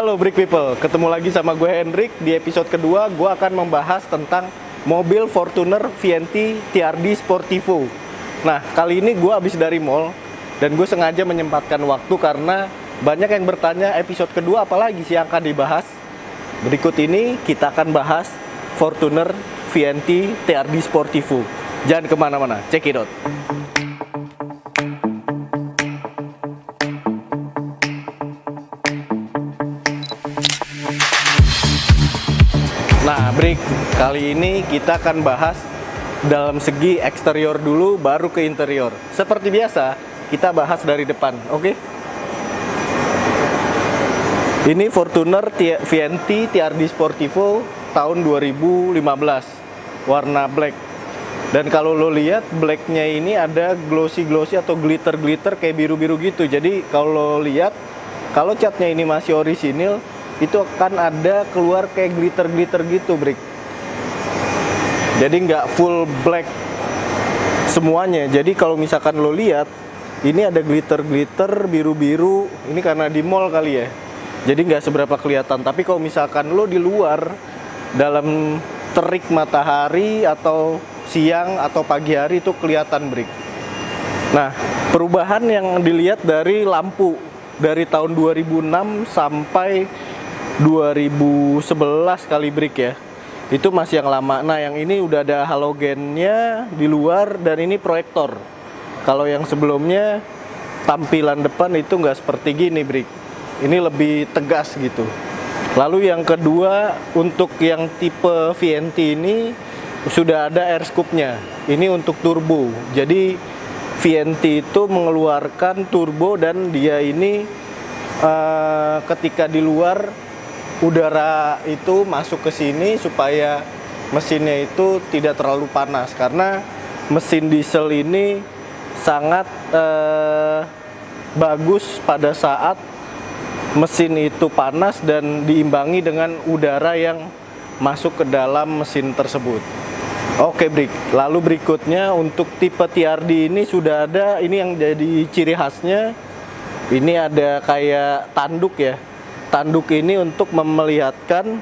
Halo Brick People, ketemu lagi sama gue Hendrik. Di episode kedua gue akan membahas tentang mobil Fortuner VNT TRD Sportivo. Nah, kali ini gue habis dari mall dan gue sengaja menyempatkan waktu karena banyak yang bertanya episode kedua apalagi sih yang akan dibahas. Berikut ini kita akan bahas Fortuner VNT TRD Sportivo. Jangan kemana-mana, check it out. Nah, Brick, kali ini kita akan bahas dalam segi eksterior dulu, baru ke interior. Seperti biasa, kita bahas dari depan, oke? Ini Fortuner VNT TRD Sportivo tahun 2015, warna black. Dan kalau lo lihat, blacknya ini ada glossy-glossy atau glitter-glitter kayak biru-biru gitu. Jadi kalau lo lihat, kalau catnya ini masih orisinil, itu akan ada keluar kayak glitter-glitter gitu, Brick. Jadi nggak full black semuanya. Jadi kalau misalkan lo lihat, ini ada glitter-glitter biru-biru. Ini karena di mall kali ya. Jadi nggak seberapa kelihatan. Tapi kalau misalkan lo di luar, dalam terik matahari atau siang atau pagi hari itu kelihatan, Brick. Nah, perubahan yang dilihat dari lampu dari tahun 2006 sampai 2011 kali, Brick ya. Itu masih yang lama. Nah, yang ini udah ada halogennya di luar dan ini proyektor. Kalau yang sebelumnya tampilan depan itu nggak seperti gini, Brick. Ini lebih tegas gitu. Lalu yang kedua, untuk yang tipe VNT ini sudah ada air scoop-nya. Ini untuk turbo. Jadi VNT itu mengeluarkan turbo dan dia ini ketika di luar udara itu masuk ke sini supaya mesinnya itu tidak terlalu panas, karena mesin diesel ini sangat bagus pada saat mesin itu panas dan diimbangi dengan udara yang masuk ke dalam mesin tersebut. Oke, Brick. Lalu berikutnya untuk tipe TRD ini sudah ada, ini yang jadi ciri khasnya. Ini ada kayak tanduk ya. Tanduk ini untuk memelihatkan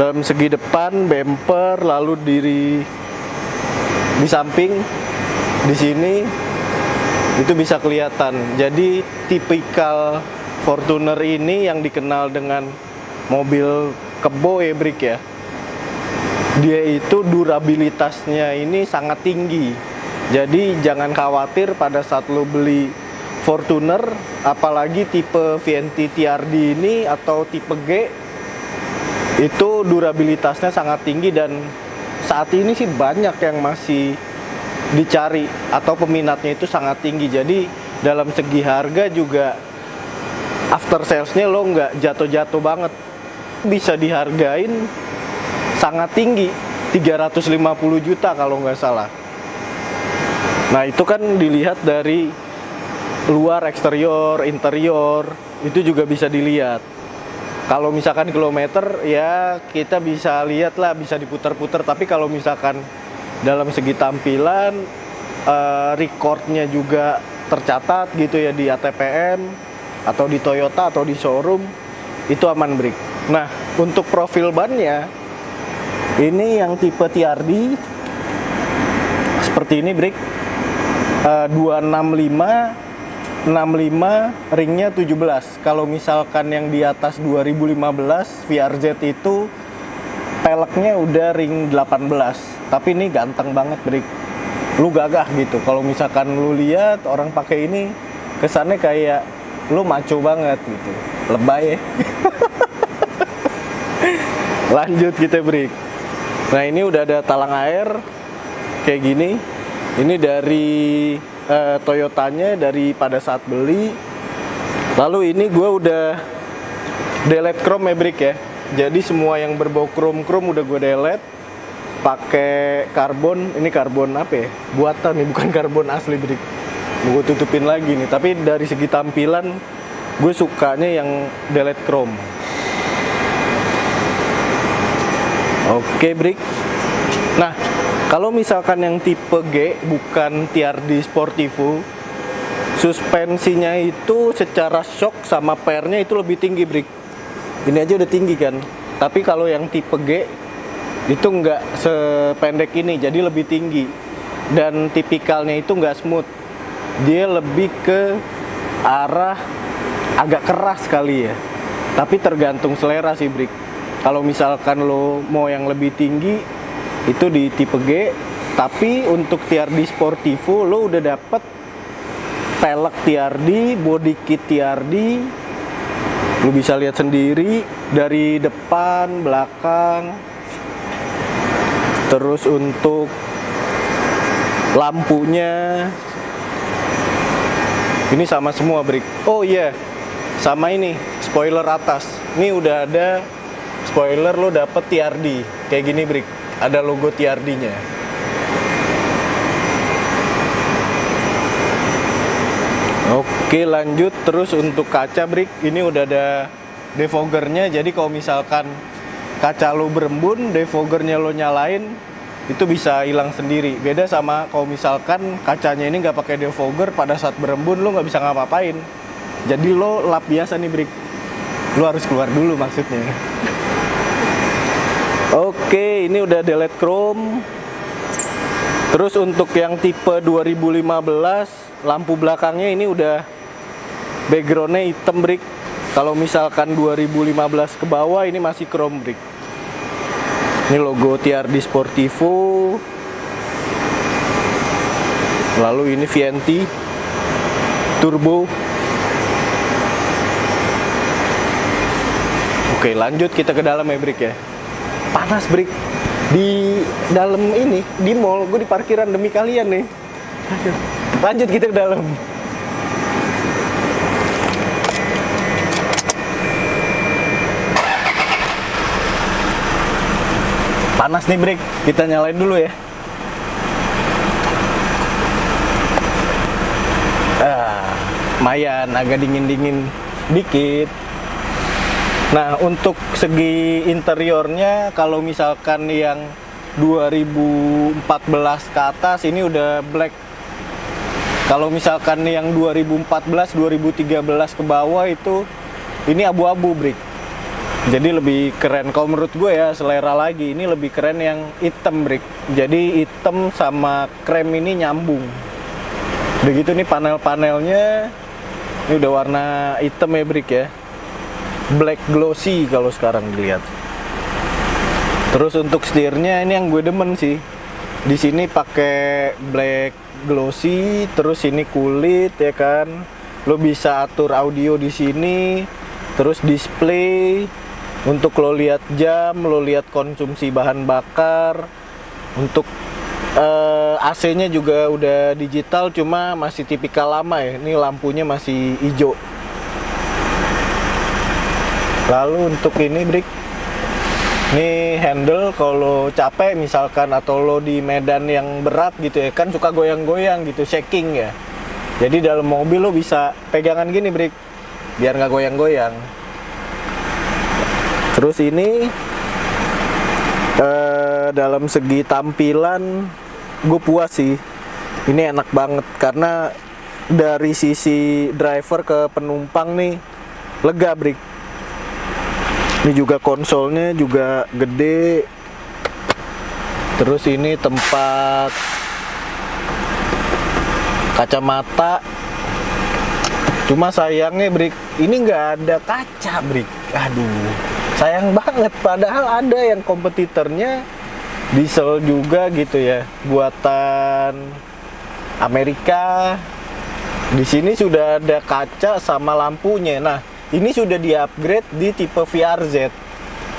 dalam segi depan, bumper, lalu di samping, di sini itu bisa kelihatan. Jadi tipikal Fortuner ini yang dikenal dengan mobil kebo ya, Brick ya. Dia itu durabilitasnya ini sangat tinggi. Jadi jangan khawatir pada saat lo beli Fortuner, apalagi tipe VNT TRD ini atau tipe G, itu durabilitasnya sangat tinggi dan saat ini sih banyak yang masih dicari atau peminatnya itu sangat tinggi. Jadi dalam segi harga juga after salesnya lo nggak jatuh-jatuh banget, bisa dihargain sangat tinggi, 350 juta kalau nggak salah. Nah, itu kan dilihat dari luar, eksterior, interior, itu juga bisa dilihat. Kalau misalkan kilometer ya kita bisa lihat lah, bisa diputar-putar. Tapi kalau misalkan dalam segi tampilan, recordnya juga tercatat gitu ya di ATPM atau di Toyota atau di showroom, itu aman, Brick. Nah, untuk profil bannya ini yang tipe TRD seperti ini, Brick. 265 65 ringnya 17. Kalau misalkan yang di atas 2015 VRZ itu peleknya udah ring 18. Tapi ini ganteng banget, Brick. Lu gagah gitu. Kalau misalkan lu lihat orang pakai ini, kesannya kayak lu maco banget gitu. Lebay ya. Lanjut kita, Brick. Nah, ini udah ada talang air kayak gini. Ini dari Toyotanya dari pada saat beli. Lalu ini gue udah delete chrome ya, Brick ya. Jadi semua yang berbau chrome udah gue delete. Pakai karbon. Ini karbon apa ya? Buatan nih, bukan karbon asli, Brick. Gue tutupin lagi nih. Tapi dari segi tampilan gue sukanya yang delete chrome. Oke, Brick. Nah, kalau misalkan yang tipe G bukan TRD Sportivo, suspensinya itu secara shock sama pernya itu lebih tinggi, Brik. Ini aja udah tinggi kan. Tapi kalau yang tipe G itu nggak sependek ini, jadi lebih tinggi. Dan tipikalnya itu nggak smooth. Dia lebih ke arah agak keras kali ya. Tapi tergantung selera sih, Brik. Kalau misalkan lo mau yang lebih tinggi, itu di tipe G. Tapi untuk TRD Sportivo lo udah dapet pelek TRD, body kit TRD. Lu bisa lihat sendiri dari depan, belakang. Terus untuk lampunya ini sama semua, Brik. Oh iya, sama ini spoiler atas. Ini udah ada spoiler, lo dapet TRD kayak gini, Brik. Ada logo TRD-nya. Oke, lanjut. Terus untuk kaca, Brik, ini udah ada defoggernya. Jadi kalau misalkan kaca lo berembun, defoggernya lo nyalain, itu bisa hilang sendiri. Beda sama kalau misalkan kacanya ini nggak pakai defogger, pada saat berembun lo nggak bisa ngapa-ngapain. Jadi lo lap biasa nih, Brik. Lo harus keluar dulu maksudnya. Oke, ini udah delete chrome. Terus untuk yang tipe 2015, lampu belakangnya ini udah backgroundnya hitam, Brik. Kalau misalkan 2015 ke bawah ini masih chrome, Brik. Ini logo TRD Sportivo. Lalu ini VNT Turbo. Oke, lanjut kita ke dalam ya, Brik ya. Panas, Brik. Di dalam ini, di mall, gue di parkiran demi kalian nih. Aduh. Lanjut kita ke dalam. Panas nih, Brik. Kita nyalain dulu ya. Lumayan, agak dingin-dingin dikit. Nah, untuk segi interiornya, kalau misalkan yang 2014 ke atas ini udah black. Kalau misalkan yang 2014, 2013 ke bawah itu ini abu-abu, Brik. Jadi lebih keren. Kalau menurut gue ya, selera lagi, ini lebih keren yang hitam, Brik. Jadi hitam sama krem ini nyambung. Begitu nih panel-panelnya, ini udah warna hitam ya, Brik ya. Black glossy kalau sekarang dilihat. Terus untuk setirnya ini yang gue demen sih. Di sini pakai black glossy, terus ini kulit ya kan. Lo bisa atur audio di sini, terus display untuk lo lihat jam, lo lihat konsumsi bahan bakar. Untuk AC-nya juga udah digital, cuma masih tipikal lama ya. Ini lampunya masih hijau. Lalu untuk ini, Brik, ini handle kalau capek misalkan atau lo di medan yang berat gitu ya, kan suka goyang-goyang gitu, shaking ya. Jadi dalam mobil lo bisa pegangan gini, Brik, biar nggak goyang-goyang. Terus ini dalam segi tampilan gue puas sih. Ini enak banget karena dari sisi driver ke penumpang nih lega, Brik. Ini juga konsolnya juga gede. Terus ini tempat kacamata. Cuma sayangnya, Brik, ini nggak ada kaca, Brik. Aduh, sayang banget. Padahal ada yang kompetitornya diesel juga gitu ya, buatan Amerika. Di sini sudah ada kaca sama lampunya. Nah, ini sudah di-upgrade di tipe VRZ.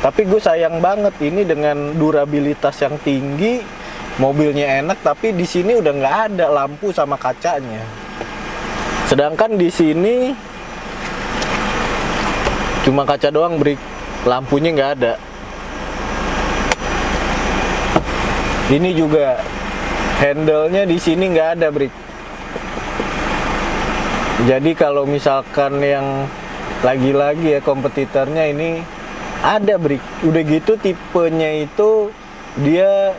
Tapi gue sayang banget ini dengan durabilitas yang tinggi, mobilnya enak, tapi di sini udah nggak ada lampu sama kacanya. Sedangkan di sini cuma kaca doang, Brik. Lampunya nggak ada. Ini juga handle-nya di sini nggak ada, Brik. Jadi kalau misalkan yang lagi-lagi ya kompetitornya ini ada, Brik. Udah gitu tipenya itu dia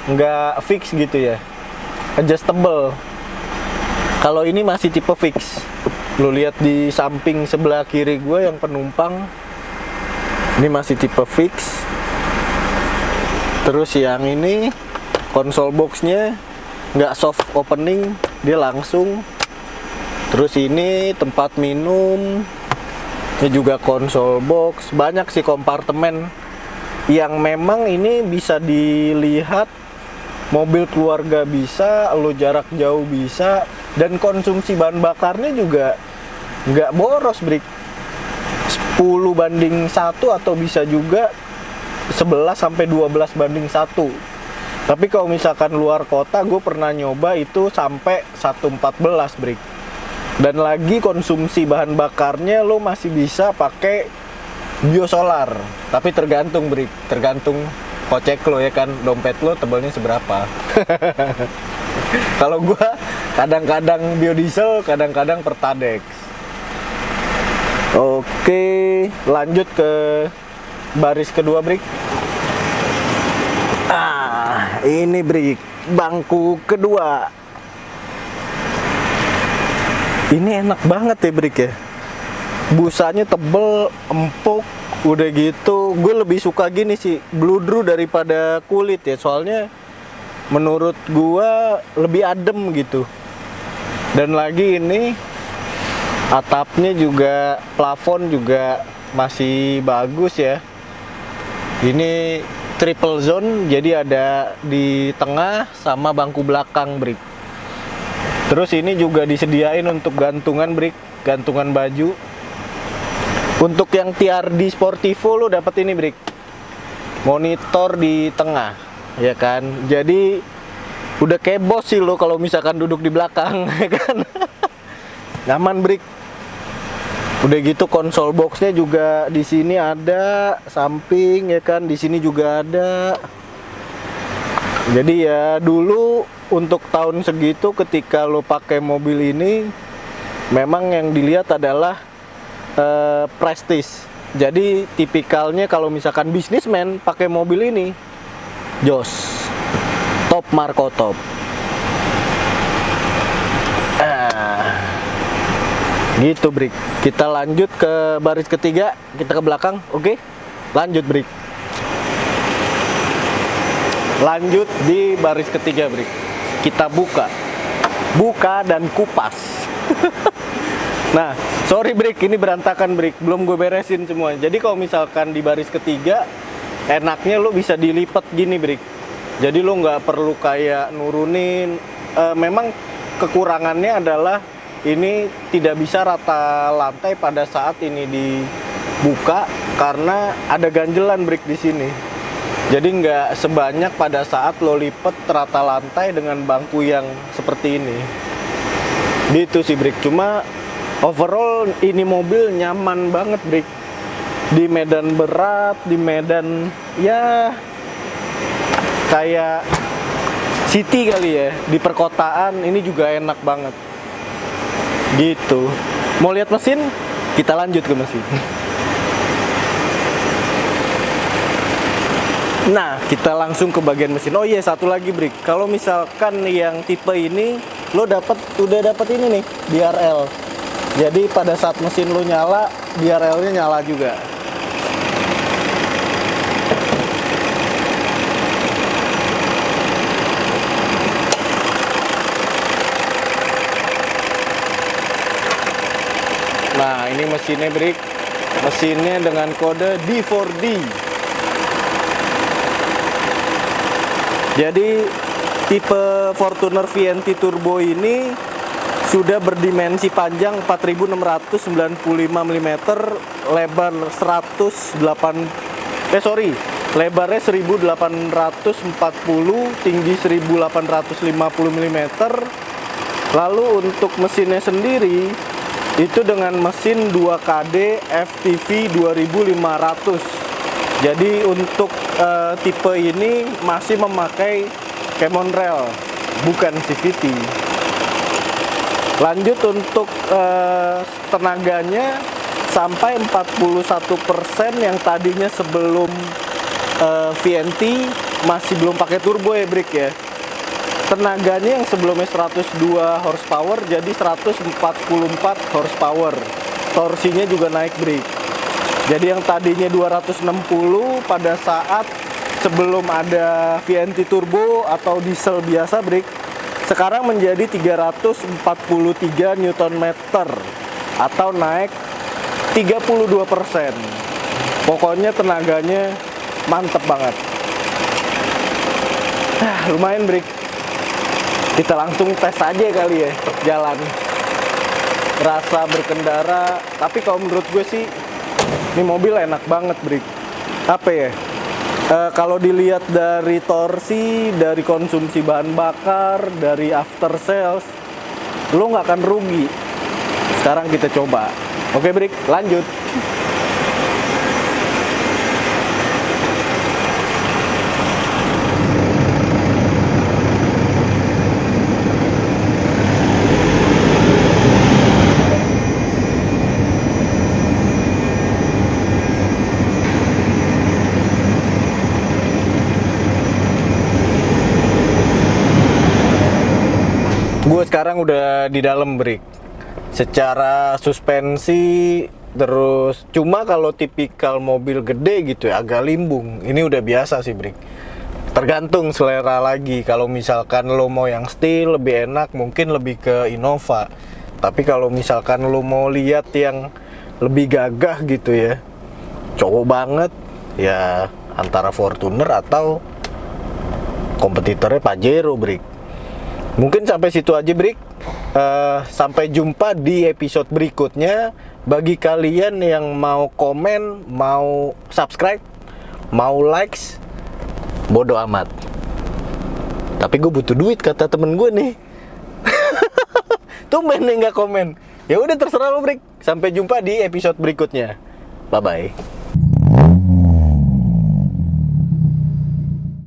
nggak fix gitu ya, adjustable. Kalau ini masih tipe fix. Lo lihat di samping sebelah kiri gue yang penumpang, ini masih tipe fix. Terus yang ini konsol boxnya nggak soft opening, dia langsung. Terus ini tempat minum, ini juga konsol box. Banyak sih kompartemen yang memang ini bisa dilihat mobil keluarga bisa, lo jarak jauh bisa, dan konsumsi bahan bakarnya juga nggak boros, Brik. 10:1 atau bisa juga 11-12:1. Tapi kalau misalkan luar kota, gue pernah nyoba itu sampai 1:14, Brik. Dan lagi konsumsi bahan bakarnya lo masih bisa pakai biosolar. Tapi tergantung, Brik, tergantung kocek lo ya kan, dompet lo tebalnya seberapa. Kalau gua kadang-kadang biodiesel, kadang-kadang Pertadex. Oke, lanjut ke baris kedua, Brik. Ini, Brik, bangku kedua. Ini enak banget ya, Brik ya. Busanya tebel, empuk. Udah gitu, gue lebih suka gini sih, bludru daripada kulit ya. Soalnya menurut gue lebih adem gitu. Dan lagi ini atapnya juga, plafon juga masih bagus ya. Ini triple zone, jadi ada di tengah sama bangku belakang, Brik. Terus ini juga disediain untuk gantungan, Brik, gantungan baju. Untuk yang TRD Sportivo lo dapat ini, Brik, monitor di tengah, ya kan. Jadi udah kayak bos sih lo kalau misalkan duduk di belakang, ya kan. Nyaman, Brik. Udah gitu konsol boxnya juga di sini ada, samping ya kan, di sini juga ada. Jadi ya dulu untuk tahun segitu ketika lo pakai mobil ini, memang yang dilihat adalah prestis. Jadi tipikalnya kalau misalkan bisnismen pakai mobil ini, jos, top Marco top. Gitu, Brik. Kita lanjut ke baris ketiga, kita ke belakang, oke? Lanjut, Brik. Lanjut di baris ketiga, Brik. Kita buka dan kupas. Nah, sorry, Brik, ini berantakan, Brik, belum gue beresin semua. Jadi kalau misalkan di baris ketiga, enaknya lo bisa dilipat gini, Brik. Jadi lo nggak perlu kayak nurunin. Memang kekurangannya adalah ini tidak bisa rata lantai pada saat ini dibuka karena ada ganjelan, Brik, di sini. Jadi nggak sebanyak pada saat lo lipet rata lantai dengan bangku yang seperti ini. Gitu sih, Brik. Cuma overall ini mobil nyaman banget, Brik. Di medan berat, di medan ya kayak city kali ya, di perkotaan ini juga enak banget. Gitu. Mau lihat mesin? Kita lanjut ke mesin. Nah, kita langsung ke bagian mesin. Oh iya, satu lagi, Brik. Kalau misalkan yang tipe ini lo udah dapat ini nih, DRL. Jadi pada saat mesin lo nyala, DRL-nya nyala juga. Nah, ini mesinnya, Brik. Mesinnya dengan kode D4D. Jadi tipe Fortuner VNT Turbo ini sudah berdimensi panjang 4695 mm, lebarnya 1840, tinggi 1850 mm. Lalu untuk mesinnya sendiri itu dengan mesin 2KD FTV 2500. Jadi untuk tipe ini masih memakai Camon Rail, bukan CVT. Lanjut untuk tenaganya sampai 41% yang tadinya sebelum VNT masih belum pakai turbo ya, Brik ya. tenaganya yang sebelumnya 102 horsepower jadi 144 horsepower. Torsinya juga naik, Brik. Jadi yang tadinya 260 pada saat sebelum ada VNT turbo atau diesel biasa, Brik, sekarang menjadi 343 Nm atau naik 32%. Pokoknya tenaganya mantep banget. Lumayan, Brik. Kita langsung tes aja kali ya jalan. Rasa berkendara, tapi kalau menurut gue sih ini mobil enak banget, Brik. Apa ya? Kalau dilihat dari torsi, dari konsumsi bahan bakar, dari after sales, lo nggak akan rugi. Sekarang kita coba. Oke, Brik, lanjut. Gue sekarang udah di dalam, Brik. Secara suspensi, terus cuma kalau tipikal mobil gede gitu ya agak limbung. Ini udah biasa sih, Brik. Tergantung selera lagi. Kalau misalkan lo mau yang steel lebih enak, mungkin lebih ke Innova. Tapi kalau misalkan lo mau lihat yang lebih gagah gitu ya, cowok banget, ya antara Fortuner atau kompetitornya Pajero, Brik. Mungkin sampai situ aja, Brik. Sampai jumpa di episode berikutnya. Bagi kalian yang mau komen, mau subscribe, mau likes, bodo amat. Tapi gue butuh duit, kata temen gue nih. Tumben nih nggak komen. Ya udah terserah lo, Brik. Sampai jumpa di episode berikutnya. Bye bye.